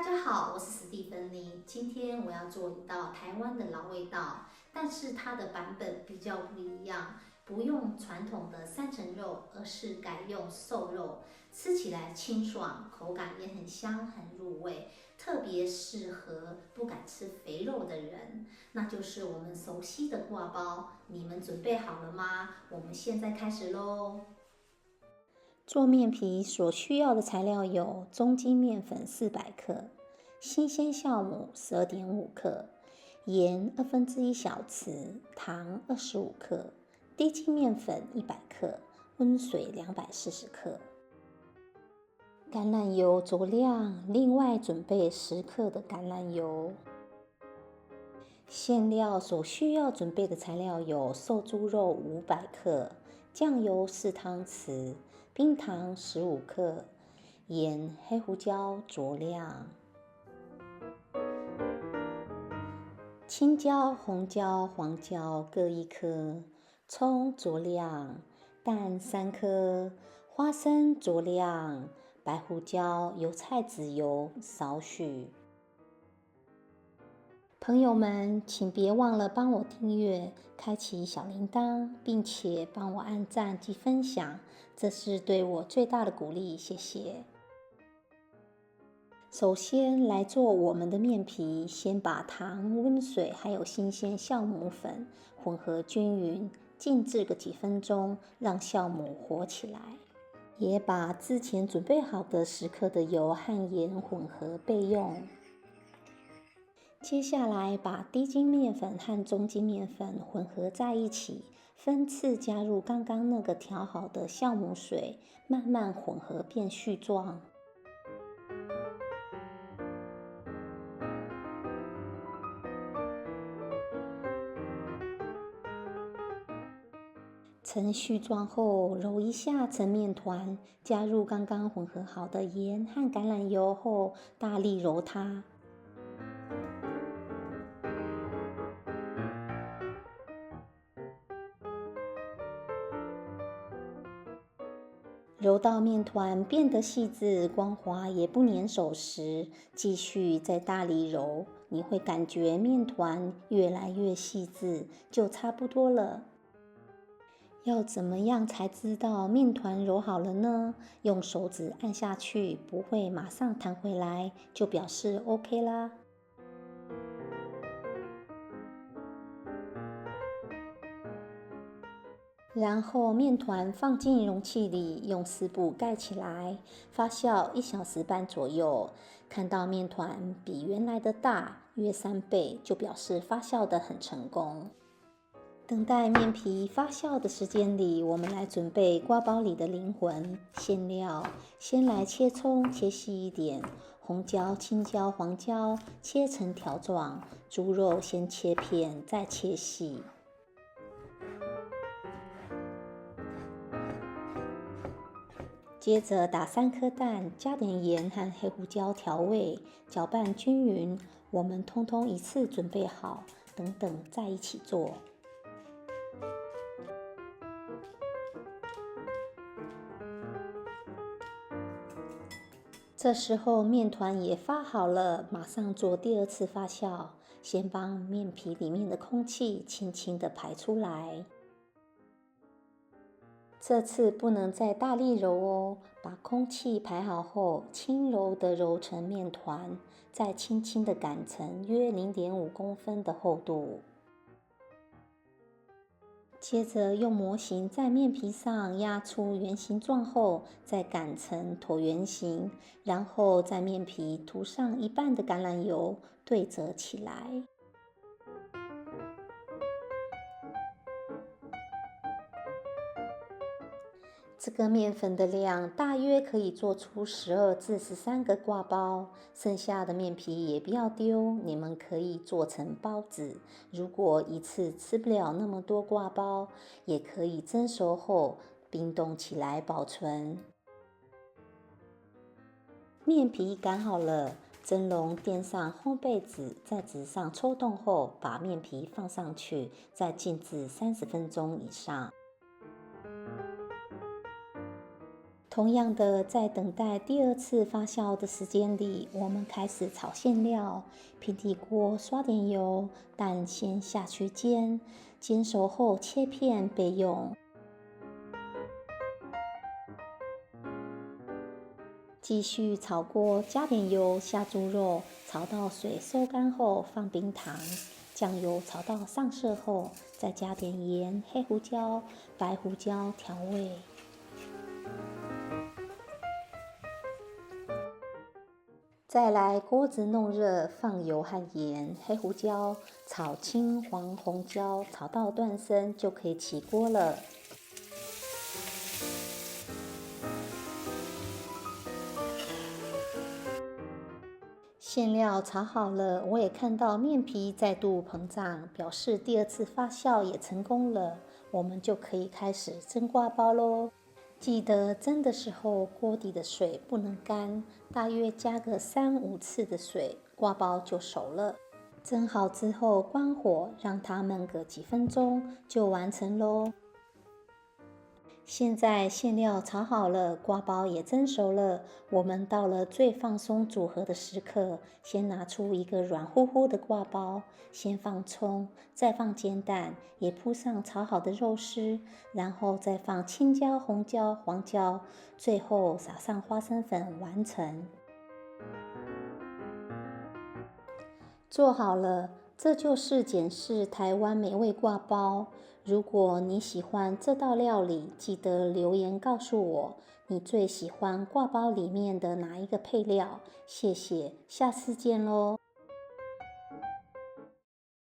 大家好，我是史蒂芬妮。今天我要做一道台湾的老味道，但是它的版本比较不一样，不用传统的三层肉，而是改用瘦肉，吃起来清爽，口感也很香，很入味，特别适合不敢吃肥肉的人。那就是我们熟悉的挂包，你们准备好了吗？我们现在开始咯。做面皮所需要的材料有中筋面粉400克、新鲜酵母12.5克、盐1/2小匙、糖25克、低筋面粉100克、温水240克。橄榄油酌量，另外准备10克的橄榄油。馅料所需要准备的材料有瘦猪肉500克、酱油4汤匙、冰糖15克、盐、黑胡椒酌量。青椒、红椒、黄椒各1颗，葱酌量，蛋3颗，花生酌量，白胡椒、油菜籽油少许。朋友们，请别忘了帮我订阅、开启小铃铛，并且帮我按赞及分享，这是对我最大的鼓励，谢谢。首先来做我们的面皮，先把糖、温水还有新鲜酵母粉混合均匀，静置个几分钟，让酵母活起来。也把之前准备好的10克的油和盐混合备用。接下来把低筋面粉和中筋面粉混合在一起，分次加入刚刚那个调好的酵母水，慢慢混合变絮状。成絮状后，揉一下成面团，加入刚刚混合好的盐和橄榄油后，大力揉它。揉到面团变得细致光滑，也不粘手时，继续再大力揉，你会感觉面团越来越细致，就差不多了。要怎么样才知道面团揉好了呢？用手指按下去，不会马上弹回来，就表示 OK 啦。然后面团放进容器里，用湿布盖起来，发酵1小时半左右。看到面团比原来的大，约3倍，就表示发酵得很成功。等待面皮发酵的时间里，我们来准备挂包里的灵魂馅料。先来切葱，切细一点；红椒、青椒、黄椒切成条状；猪肉先切片，再切细。接着打3颗蛋，加点盐和黑胡椒调味，搅拌均匀。我们通通一次准备好，等再一起做。这时候面团也发好了，马上做第2次发酵。先帮面皮里面的空气轻轻地排出来。这次不能再大力揉哦，把空气排好后，轻柔地揉成面团，再轻轻地擀成约0.5公分的厚度。接着用模型在面皮上压出圆形状后，再擀成椭圆形，然后在面皮涂上一半的橄榄油，对折起来。这个面粉的量大约可以做出12至13个挂包，剩下的面皮也不要丢，你们可以做成包子。如果一次吃不了那么多挂包，也可以蒸熟后冰冻起来保存。面皮擀好了，蒸笼垫上烘焙纸，在纸上抽动后，把面皮放上去，再静置30分钟以上。同样的，在等待第二次发酵的时间里，我们开始炒馅料。平底锅刷点油，蛋先下去煎，煎熟后切片备用。继续炒锅，加点油，下猪肉，炒到水收干后放冰糖，酱油炒到上色后，再加点盐、黑胡椒、白胡椒调味。再来，锅子弄热，放油和盐、黑胡椒，炒青黄红椒，炒到断生就可以起锅了。馅料炒好了，我也看到面皮再度膨胀，表示第二次发酵也成功了。我们就可以开始蒸挂包咯。记得蒸的时候，锅底的水不能干，大约加个3-5次的水，挂包就熟了。蒸好之后关火，让它焖个几分钟就完成咯。现在馅料炒好了，挂包也蒸熟了，我们到了最放松组合的时刻。先拿出一个软乎乎的挂包，先放葱，再放煎蛋，也铺上炒好的肉丝，然后再放青椒、红椒、黄椒，最后撒上花生粉，完成。做好了，这就是简式台湾美味挂包。如果你喜欢这道料理，记得留言告诉我，你最喜欢挂包里面的哪一个配料？谢谢，下次见咯。